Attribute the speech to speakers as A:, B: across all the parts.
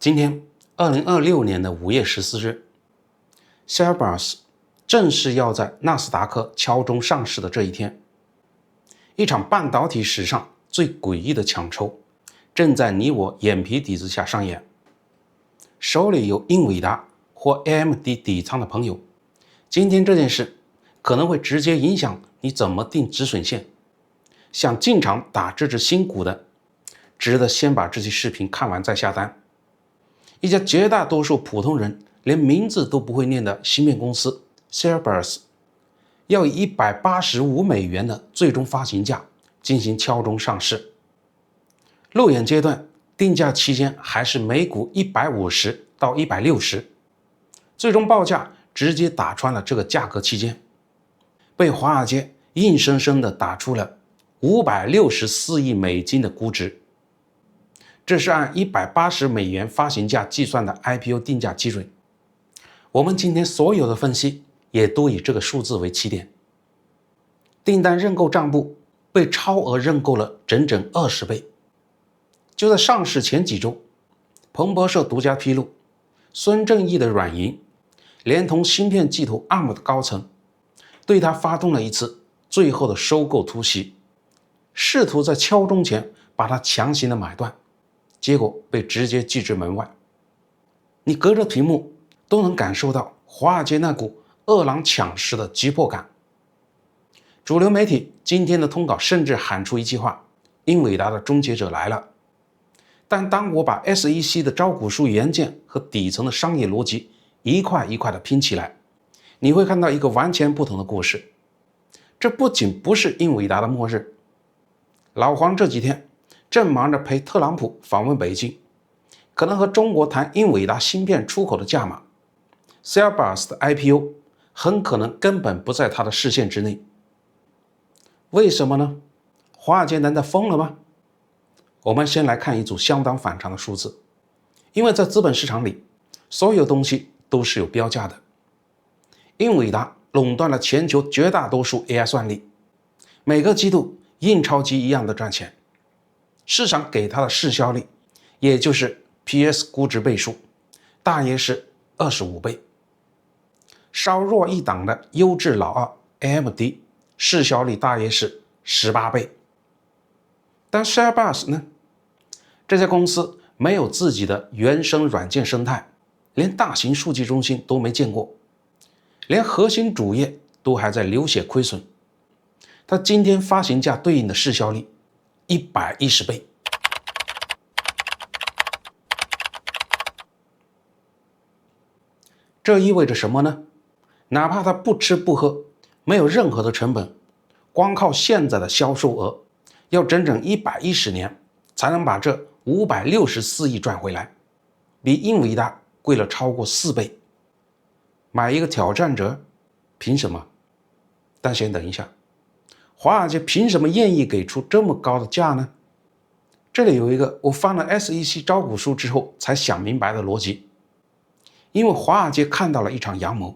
A: 今天2026年的5月14日 Airbus 正是要在纳斯達克敲钟上市的这一天，一場半導體史上最詭異的搶抽正在你我眼皮底子下上演。手裡有英偉達或 AMD 底倉的朋友，今天这件事可能会直接影響你怎麼定止損線。想進場打這隻新股的，值得先把這期視頻看完再下單。一家絕大多數普通人連名字都不會念的芯片公司 Airbus 要以$185的最終發行價進行敲鐘上市。肉眼階段定價期間還是每股150到160，最終報價直接打穿了這個價格期間，被華爾街硬生生地打出了$564億的估值。這是按$180發行價計算的 IPO 定價基準。我們今天所有的分析也都以這個數字為起點。訂單認購賬簿被超額認購了整整20倍。就在上市前幾周，彭博社獨家披露，孫正義的軟銀連同芯片巨頭 ARM 的高層，對他發動了一次最後的收購突襲，試圖在敲鐘前把他強行的買斷。結果被直接拒之門外。你隔着屏幕都能感受到華爾街那股餓狼搶食的急迫感。主流媒體今天的通稿甚至喊出一句話：英偉達的終結者來了。但當我把 SEC 的招股書原件和底層的商業邏輯一塊一塊的拼起來，你會看到一個完全不同的故事。這不僅不是英偉達的末日，老黃這幾天正忙着陪特朗普訪問北京，可能和中國談英偉達芯片出口的價碼。Airbus 的 IPO 很可能根本不在他的視線之內。為什麼呢？華爾街難道瘋了嗎？我們先來看一組相當反常的數字。因為在資本市場裡，所有東西都是有標價的。英偉達壟斷了全球絕大多數 AI 算力，每個季度印鈔機一樣的賺錢。市場給它的市銷率，也就是 PS 估值倍數，大約是25倍。稍弱一檔的優質老二 AMD 市銷率大約是18倍。但 Airbus 呢？這家公司沒有自己的原生軟件生態，連大型數據中心都沒見過，連核心主業都還在流血虧損。它今天發行價對應的市銷率110倍。這意味着什麼呢？哪怕他不吃不喝，沒有任何的成本，光靠現在的銷售額，要整整110年才能把這564億賺回來，比英偉達貴了超過4倍。買一個挑戰者，憑什麼？但先等一下，華爾街憑什麼願意給出這麼高的價呢？這裡有一個我翻了 SEC 招股書之後才想明白的邏輯。因為華爾街看到了一場陽謀，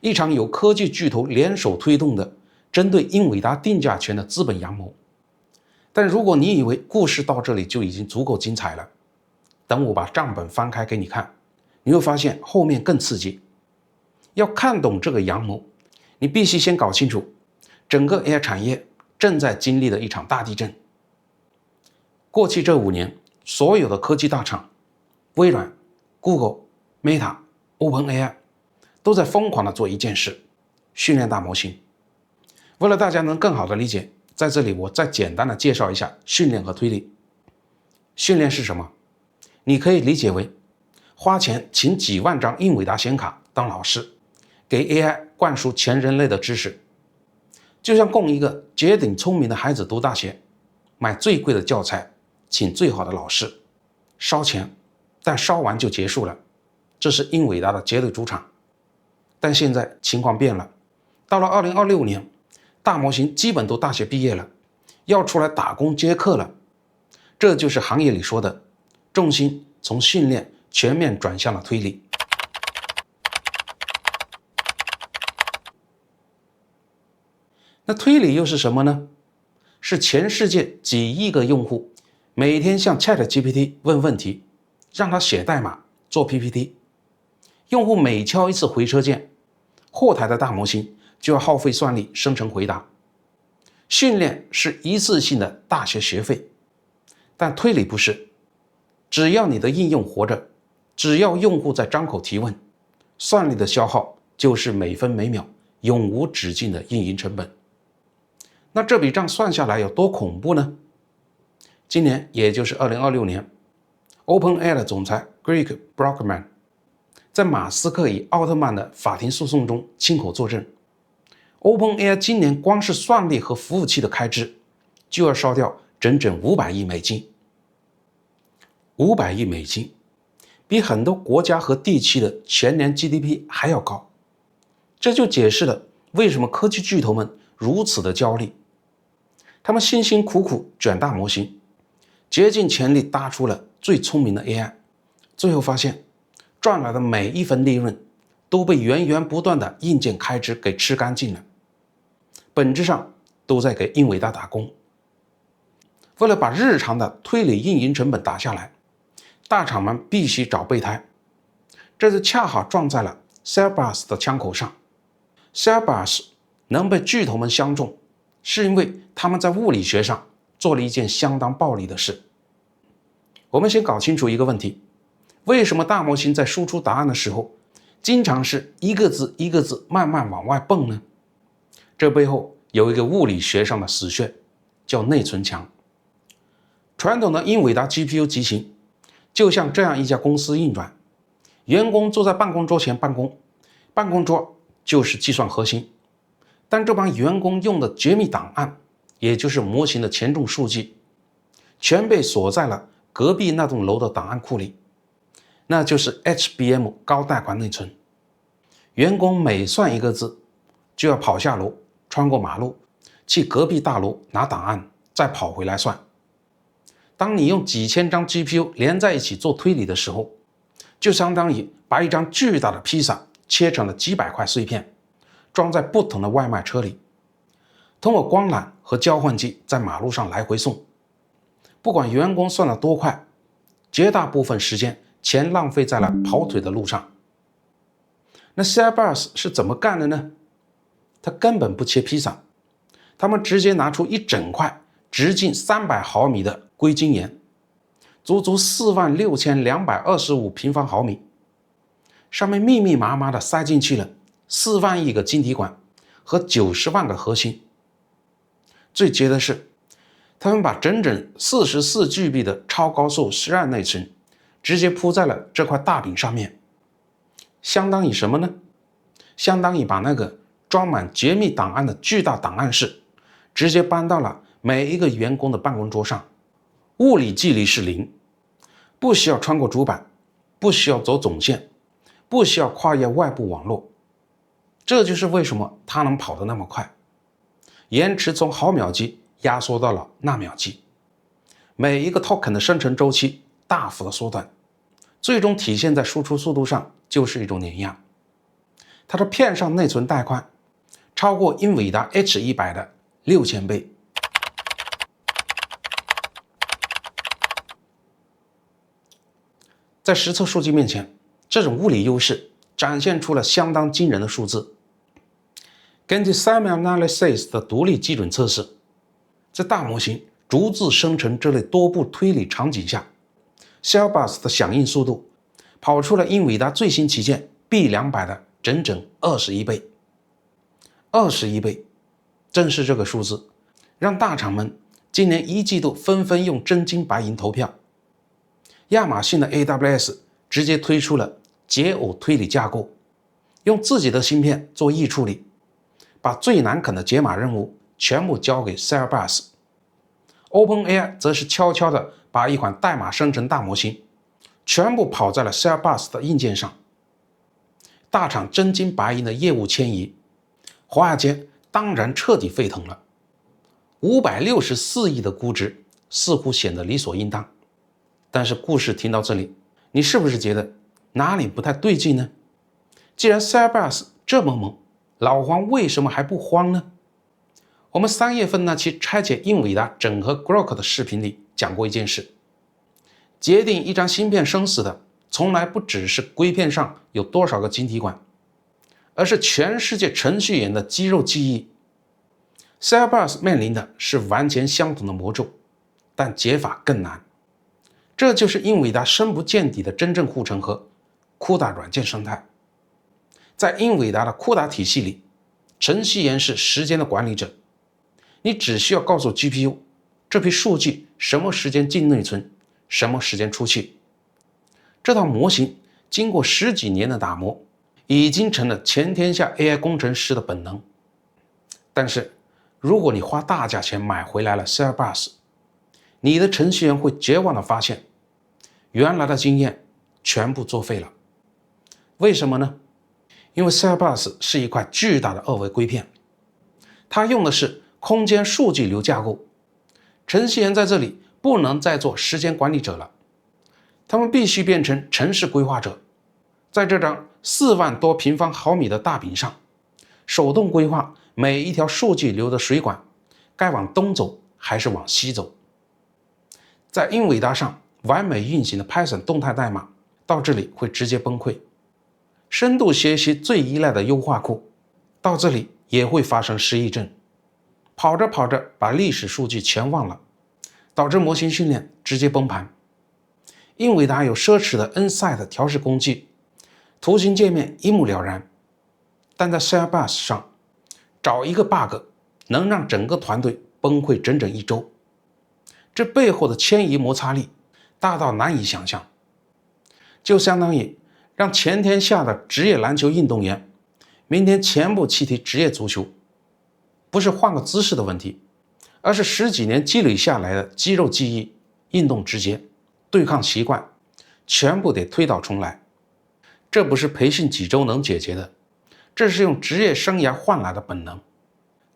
A: 一場有科技巨頭聯手推動的針對英偉達定價權的資本陽謀。但如果你以為故事到這裡就已經足夠精彩了，等我把賬本翻開給你看，你會發現後面更刺激。要看懂這個陽謀，你必須先搞清楚整個 AI 產業正在經歷的一場大地震。過去這5年，所有的科技大廠，微軟、Google、Meta、OpenAI 都在瘋狂地做一件事，訓練大模型。為了大家能更好地理解，在這裡我再簡單地介紹一下訓練和推理。訓練是什麼？你可以理解為花錢請幾萬張英偉達顯卡當老師，給 AI 灌輸全人類的知識，就像供一個絕頂聰明的孩子讀大學，買最貴的教材，請最好的老師，燒錢，但燒完就結束了。這是英偉達的絕對主場。但現在情況變了，到了2026年，大模型基本都大學畢業了，要出來打工接課了。這就是行業裡說的重心從訓練全面轉向了推理。那推理又是什麼呢？是全世界几億個用戶每天向 ChatGPT 問問題，讓他寫代碼做 PPT， 用戶每敲一次回车鍵，後台的大模型就要耗費算力生成回答。訓練是一次性的大学学費，但推理不是，只要你的應用活着，只要用戶在张口提問，算力的消耗就是每分每秒永無止境的运营成本。那這筆賬算下來有多恐怖呢？今年也就是2026年 ，OpenAI 的總裁 Greg Brockman 在馬斯克與奧特曼的法庭訴訟中親口作證， OpenAI 今年光是算力和服務器的開支就要燒掉整整500億美金。500億美金比很多國家和地區的全年 GDP 還要高，這就解釋了為什麼科技巨頭們如此的焦慮。他們辛辛苦苦捲大模型，竭盡全力搭出了最聰明的 AI， 最後發現賺來的每一分利潤都被源源不斷的硬件開支給吃乾淨了，本質上都在給英偉達打工。為了把日常的推理運營成本打下來，大廠們必須找備胎，這就恰好撞在了 Airbus 的槍口上。Airbus 能被巨頭們相中，是因為他們在物理學上做了一件相當暴力的事。我們先搞清楚一個問題，為什麼大模型在輸出答案的時候，經常是一個字一個字慢慢往外蹦呢？這背後有一個物理學上的死穴，叫內存牆。傳統的英偉達 GPU 集群就像這樣一家公司運轉，員工坐在辦公桌前辦公，辦公桌就是計算核心，但這帮員工用的絕密檔案，也就是模型的权重數據，全被鎖在了隔壁那棟樓的檔案庫裡，那就是 HBM 高帶寬內存。員工每算一個字，就要跑下樓，穿過馬路，去隔壁大樓拿檔案，再跑回來算。當你用幾千張 GPU 連在一起做推理的時候，就相當於把一張巨大的披薩切成了幾百塊碎片，裝在不同的外賣車裡，通過光缆和交換機在馬路上来回送。不管員工算得多快，絕大部分時間全浪費在了跑腿的路上。那 Airbus 是怎麼幹的呢？他根本不切披薩，他們直接拿出一整塊直徑300毫米的硅晶岩，足足46225平方毫米，上面密密麻麻的塞进去了4萬億個晶體管和90萬個核心。最絕的是，他們把整整44 GB 的超高速12內存直接鋪在了這塊大餅上面，相當於什麼呢？相當於把那個裝滿絕密檔案的巨大檔案室直接搬到了每一個員工的辦公桌上，物理距離是0，不需要穿過主板，不需要走总線，不需要跨越外部網絡。這就是為什麼它能跑得那麼快，延遲從毫秒級壓縮到了納秒級，每一個 token 的生成周期大幅的縮短，最終體現在輸出速度上，就是一種碾壓。它的片上內存帶寬超過英偉達 H100 的6000倍。在實測數據面前，這種物理優勢展現出了相當驚人的數字。根據 SemiAnalysis 的獨立基準測試，在大模型逐字生成這類多步推理場景下， Airbus 的響應速度跑出了英偉達最新旗艦 B200 的整整21倍。21倍，正是這個數字，讓大廠們今年1季度紛紛用真金白銀投票。亞馬遜的 AWS 直接推出了解耦推理架構，用自己的芯片做预處理，把最難啃的解碼任務全部交給 Airbus。OpenAI 則是悄悄地把一款代碼生成大模型全部跑在了 Airbus 的硬件上。大廠真金白银的業務遷移，華爾街當然徹底沸騰了。564億的估值似乎顯得理所應當。但是故事聽到這裡，你是不是覺得哪裡不太對勁呢？既然 Airbus 這麼猛，老黃為什麼還不慌呢？我們3月份那期拆解英偉達整合 Groq 的視頻裡講過一件事。決定一張芯片生死的，從來不只是硅片上有多少個晶體管，而是全世界程序員的肌肉記憶。Cerebras 面臨的是完全相同的魔咒，但解法更難。這就是英偉達深不見底的真正護城河——CUDA 軟件生態。在英偉達的 CUDA 體系裡，程序員是時間的管理者，你只需要告訴 GPU 這批數據什麼時間進內存，什麼時間出去。這套模型經過10幾年的打磨，已經成了全天下 AI 工程師的本能。但是如果你花大價錢買回來了 Cerebras， 你的程序員會絕望地發現，原來的經驗全部作廢了。為什麼呢？因為 Cerebras 是一塊巨大的2維硅片，它用的是空間数据流架構。程序员在這裡不能再做时间管理者了，他們必須变成程式規劃者，在這張4萬多平方毫米的大餅上，手動規劃每一條數據流的水管該往東走還是往西走。在英偉達上完美運行的 Python 動態代碼到這裡會直接崩潰。深度學習最依賴的優化庫到這裡也會發生失憶症，跑着跑着把歷史數據全忘了，導致模型訓練直接崩盤。英偉達有奢侈的 Nsight 調試工具，圖形界面一目了然，但在 Cerebras 上找一個 bug 能讓整個團隊崩潰整整1周。這背後的遷移摩擦力大到難以想象，就相當於讓全天下的職業籃球運動員明天全部棄踢職業足球，不是換個姿勢的問題，而是10幾年積累下來的肌肉記憶、運動直覺、對抗習慣全部得推倒重來。這不是培訓幾周能解決的，這是用職業生涯換來的本能。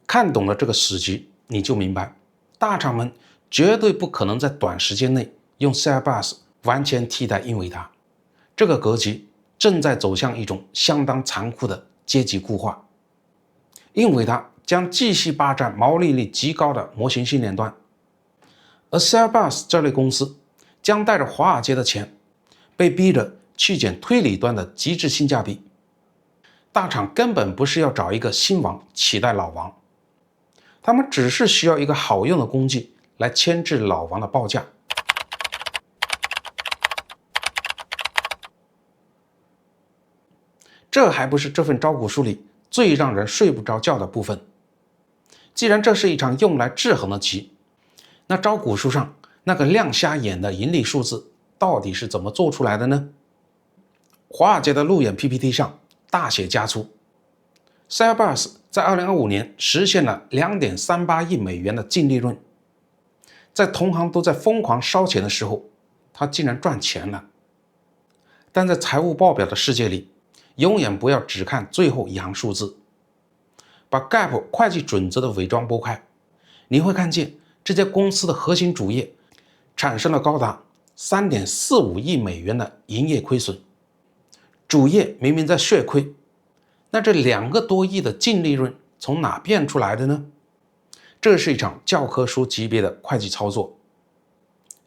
A: 看懂了這個死局，你就明白大廠們絕對不可能在短時間內用 Cerebras 完全替代英偉達。這個格局正在走向一種相當殘酷的階級固化。英偉達將繼續霸佔毛利率極高的模型訓練端，而 Cerebras 這類公司將帶着華爾街的錢，被逼着去撿推理端的極致性價比。大廠根本不是要找一個新王取代老王，他們只是需要一個好用的工具來牽制老王的報價。這還不是這份招股書裡最讓人睡不着覺的部分。既然這是一場用來制衡的局，那招股書上那個亮瞎眼的盈利數字到底是怎麼做出來的呢？華爾街的路演 PPT 上大寫加粗 ，Cerebras 在2025年實現了2.38億美元的淨利潤。在同行都在瘋狂燒錢的時候，他竟然賺錢了。但在財務報表的世界裡，永遠不要只看最後一行數字，把 GAAP 會計準則的偽裝剝開，你會看見這家公司的核心主業產生了高達3.45億美元的營業虧損。主業明明在血虧，那這2個多億的淨利潤從哪變出來的呢？這是一場教科書級別的會計操作。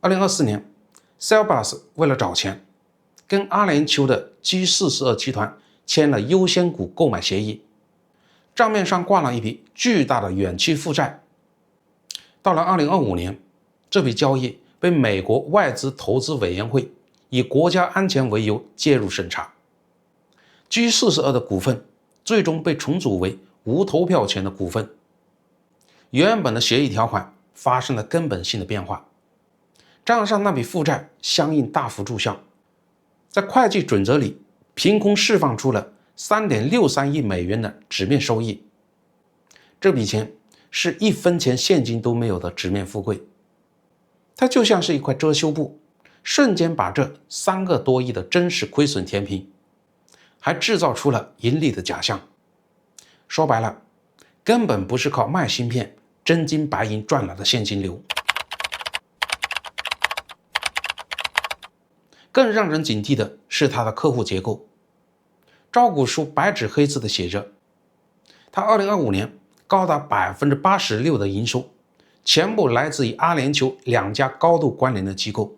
A: 2024年 Cerebras 為了找錢，跟阿聯酋的 G42 集團簽了優先股購買協議，賬面上掛了一筆巨大的遠期負債。到了2025年，這筆交易被美國外資投資委員會以國家安全為由介入審查。G42 的股份最終被重組為無投票權的股份。原本的協議條款發生了根本性的变化，賬上那筆負債相應大幅注銷，在會計準則裡憑空釋放出了3.63億美元的紙面收益。這筆錢是1分錢現金都沒有的紙面富貴，它就像是一塊遮羞布，瞬間把這3個多億的真實虧損填平，還制造出了盈利的假象。說白了，根本不是靠賣芯片真金白銀賺來的現金流。更讓人警惕的是它的客戶結構。招股書白紙黑字的寫着，它2025年高達86%的營收全部來自於阿聯酋2家高度關聯的機構，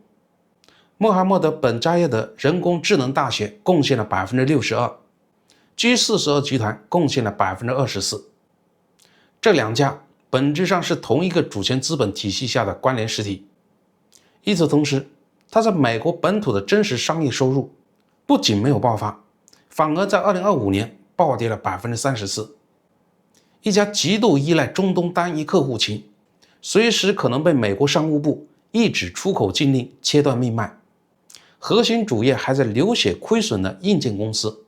A: 穆罕默德本扎耶德人工智能大學貢獻了 62%，G42 集團貢獻了 24%。這兩家本質上是同一個主權資本體系下的關聯實體。與此同時，它在美國本土的真實商業收入不僅沒有爆發，反而在2025年暴跌了 34%。一家極度依賴中東單一客戶群，隨時可能被美國商務部一紙出口禁令切斷命脈，核心主業還在流血虧損的硬件公司，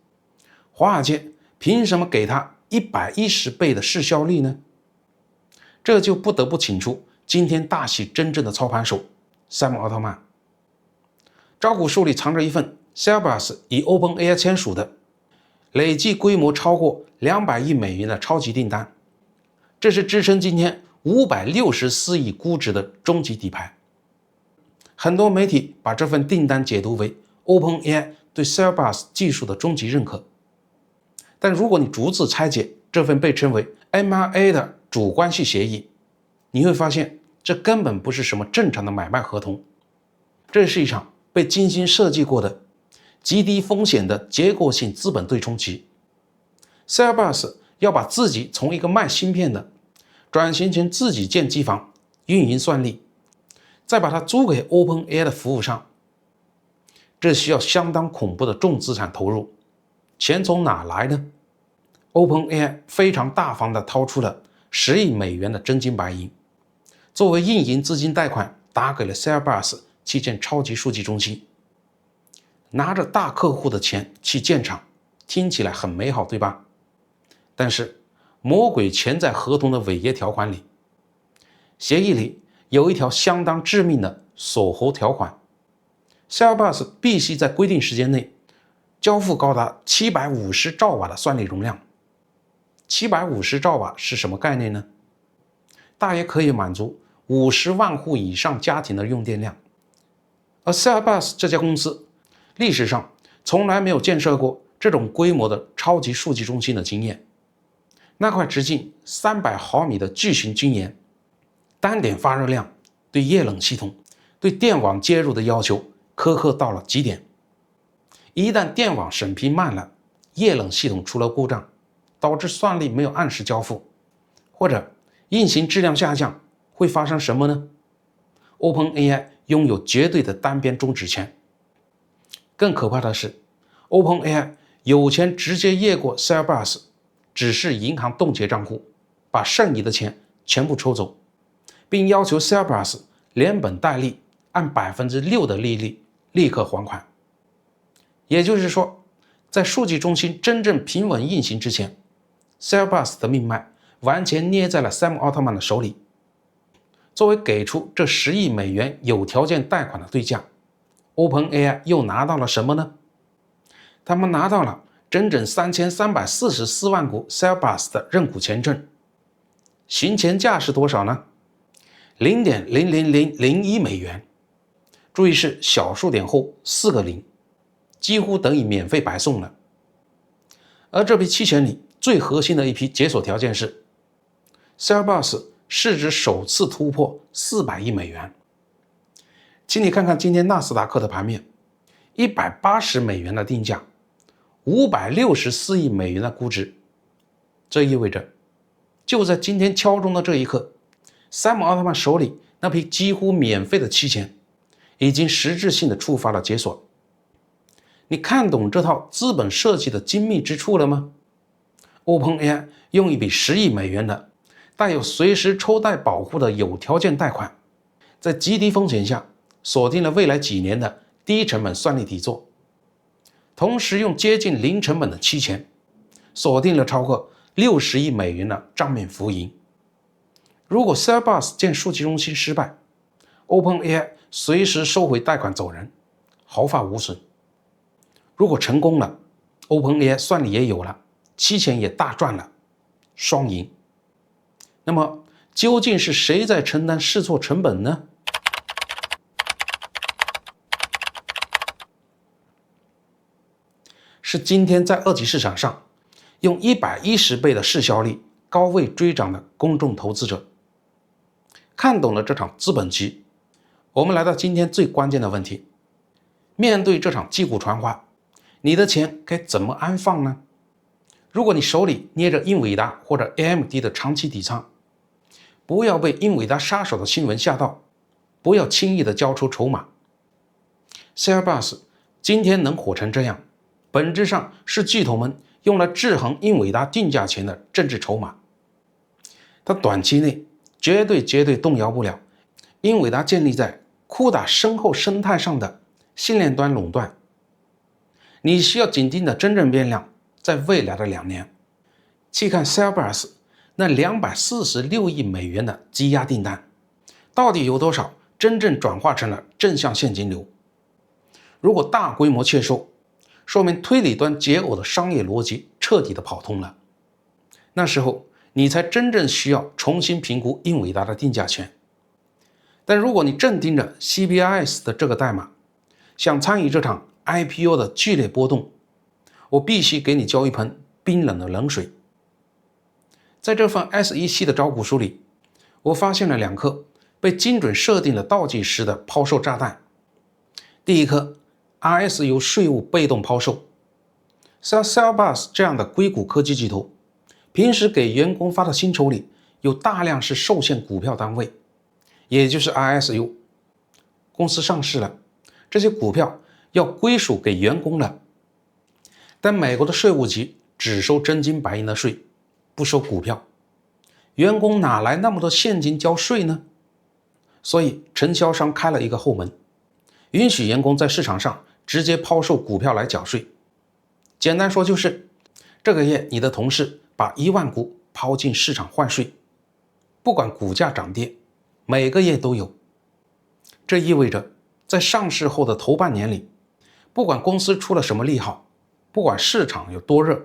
A: 華爾街憑什麼給他110倍的市銷率呢？這就不得不請出今天大戲真正的操盤手山姆·奧特曼。招股書裡藏着一份 Airbus 與 OpenAI 簽署的累計規模超過200億美元的超級訂單，這是支撐今天564億估值的終極底牌。很多媒體把這份訂單解讀為 OpenAI 對 Airbus 技術的終極認可，但如果你逐字拆解這份被稱為 MRA 的主關係協議，你會發現這根本不是什麼正常的買賣合同，這是一場被精心設計過的極低風險的結構性資本對沖期。Airbus 要把自己從一個賣芯片的轉型成自己建機房、運營算力，再把它租給 OpenAI 的服務商，這需要相當恐怖的重資產投入，錢從哪來呢？ OpenAI 非常大方地掏出了10億美元的真金白銀，作為運營資金貸款打給了 Airbus 去建超級數據中心。拿着大客戶的錢去建廠，聽起來很美好，对吧？但是魔鬼潛在合同的違約條款裡，協議裡有一條相當致命的鎖喉條款， Airbus 必須在規定時間內交付高達750兆瓦的算力容量。750兆瓦是什麼概念呢？大約可以滿足50萬戶以上家庭的用電量。而 Airbus 這家公司歷史上從來沒有建設過這種規模的超級數據中心的經驗。那塊直徑300毫米的巨型軍岩，單點發熱量對液冷系統、對電網接入的要求苛刻到了極點。一旦電網審批慢了，液冷系統出了故障，導致算力沒有按時交付，或者運行質量下降，會發生什麼呢？ OpenAI 擁有絕對的單邊終止權。更可怕的是 OpenAI 有錢直接越過 Airbus， 指示銀行凍結賬戶，把剩餘的錢全部抽走，並要求 Airbus 連本帶利按 6% 的利率立刻還款。也就是說，在数据中心真正平穩運行之前， Airbus 的命脈完全捏在了山姆·奧特曼的手裡。作為給出這10億美元有條件貸款的對價， OpenAI 又拿到了什麼呢？他們拿到了整整3344萬股 Airbus 的認股權證。行權價是多少呢？ 0.00001美元。注意是小数點後4個零，幾乎等於免費白送了。而這批期權裡最核心的一批解鎖條件是 Airbus 市值首次突破400億美元。請你看看今天納斯達克的盤面，180美元的定價，564億美元的估值。這意味着，就在今天敲鐘的這一刻，山姆·奧特曼手裡那批幾乎免費的期權，已經實質性的觸發了解鎖。你看懂這套資本設計的精密之處了嗎？ OpenAI 用一筆10億美元的帶有隨時抽貸保護的有條件貸款，在極低風險下鎖定了未來幾年的低成本算力底座，同時用接近零成本的期权鎖定了超過60億美元的賬面浮盈。如果 Airbus 建数据中心失敗， OpenAI 隨時收回貸款走人，毫髮無損。如果成功了， OpenAI 算力也有了，期权也大賺了，雙贏。那麼究竟是誰在承擔試錯成本呢？是今天在二级市场上用110倍的市銷率高位追漲的公眾投資者。看懂了這場資本局，我們來到今天最關鍵的問題：面對這場擊鼓傳花，你的錢該怎麼安放呢？如果你手裡捏着英偉達或者 AMD 的長期底倉，不要被英偉達殺手的新聞嚇到，不要輕易的交出籌碼。Airbus 今天能火成這樣，本質上是巨頭們用來制衡英偉達定價權的政治籌碼。它短期內絕對動搖不了英偉達建立在CUDA深厚生態上的星鏈端壟斷。你需要緊盯的真正变量，在未來的2年，去看 Airbus 那246億美元的積壓訂單，到底有多少真正轉化成了正向現金流？如果大規模確收，說明推理端解耦的商業邏輯徹底的跑通了。那時候，你才真正需要重新評估英偉達的定價權。但如果你正盯着 CBRS 的這個代碼，想參與這場 IPO 的劇烈波動，我必須給你澆一盆冰冷的冷水。在這份 SEC 的招股書裡，我發現了2顆被精準設定了倒計時的拋售炸彈。第一顆 RSU 稅務被動拋售，像 Airbus 這樣的硅谷科技巨頭，平時給員工發的薪酬裡有大量是受限股票單位，也就是 RSU。公司上市了，這些股票要歸屬給員工了。但美國的稅務局只收真金白銀的稅，不收股票，員工哪來那麼多現金交稅呢？所以承銷商開了一個後門，允許員工在市場上直接拋售股票來繳稅。簡單說就是這個月你的同事把1萬股拋進市場換稅，不管股價漲跌，每個月都有。這意味着在上市後的頭半年裡，不管公司出了什麼利好，不管市場有多熱，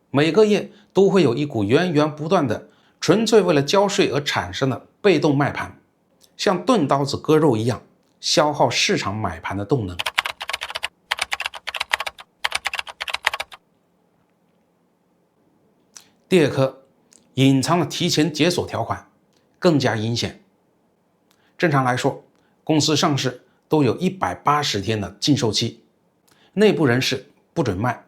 A: 每個月都会有一股源源不斷的纯粹為了交稅而產生的被動賣盤，像鈍刀子割肉一樣消耗市場買盤的動能。第二顆隱藏的提前解鎖條款更加陰險。正常来說，公司上市都有180天的禁售期，內部人士不准賣。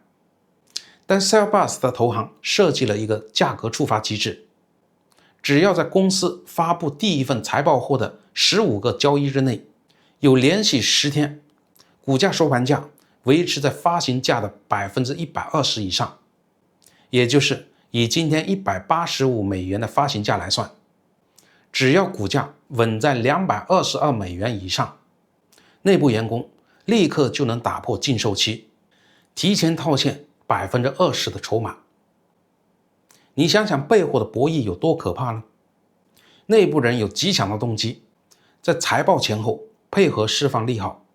A: 但 Airbus 的投行設計了一個價格觸發機制，只要在公司發布第一份財報後的15個交易日內，有連續10天，股價收盤價維持在發行價的120%以上，也就是以今天185美元的發行價來算，只要股價穩在222美元以上，內部員工立刻就能打破禁售期，提前套现20%的籌碼。你想想背後的博弈有多可怕呢？內部人有極強的動機，在財報前後配合釋放利好，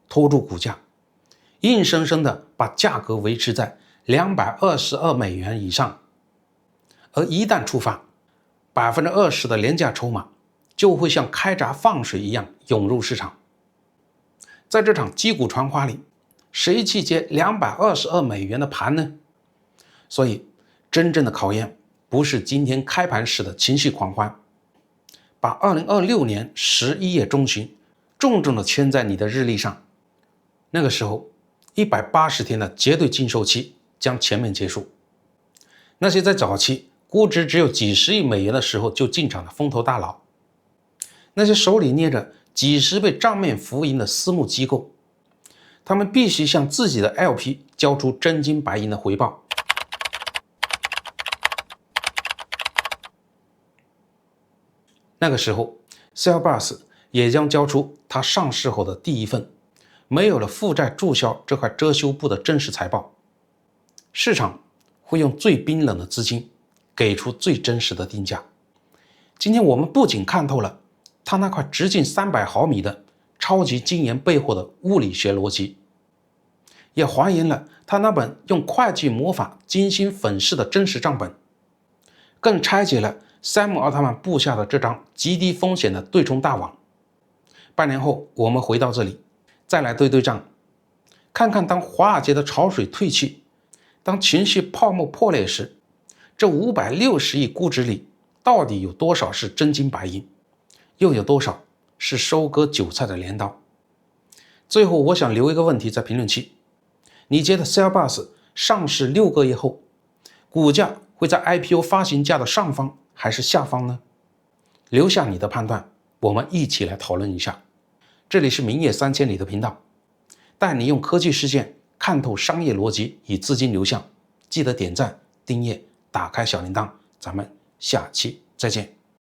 A: 拖住股價，硬生生的把價格維持在222美元以上。而一旦觸發，20%的廉價籌碼就會像開閘放水一樣湧入市場。在這場擊鼓傳花裡，誰去接222美元的盤呢？所以真正的考驗不是今天開盤時的情緒狂歡，把2026年11月中旬重重的簽在你的日曆上。那個時候180天的絕對禁售期將全面結束。那些在早期估值只有幾十億美元的時候就進場的風投大佬，那些手裡捏着幾十倍賬面浮盈的私募機構，他們必須向自己的 LP 交出真金白银的回報。那個時候 Airbus 也將交出他上市後的第一份沒有了負債註銷這塊遮羞布的真實財報，市場會用最冰冷的資金給出最真實的定價。今天我們不僅看透了他那塊直徑300毫米的超級晶圓背後的物理學邏輯，也還原了他那本用會計魔法精心粉飾的真實賬本，更拆解了山姆奧特曼布下的這張極低風險的對沖大網。半年後我們回到這裡再來對賬，看看當華爾街的潮水退去，當情緒泡沫破裂時，這560億估值裡到底有多少是真金白銀，又有多少是收割韭菜的镰刀？最後我想留一個問題在評論區，你覺得 Cellbus 上市6個月後，股價會在 IPO 發行價的上方還是下方呢？留下你的判斷，我們一起來討論一下。這裡是明野3000里的頻道，帶你用科技事件看透商業邏輯與資金流向。記得點讚、訂閱、打開小鈴鐺，咱們下期再見。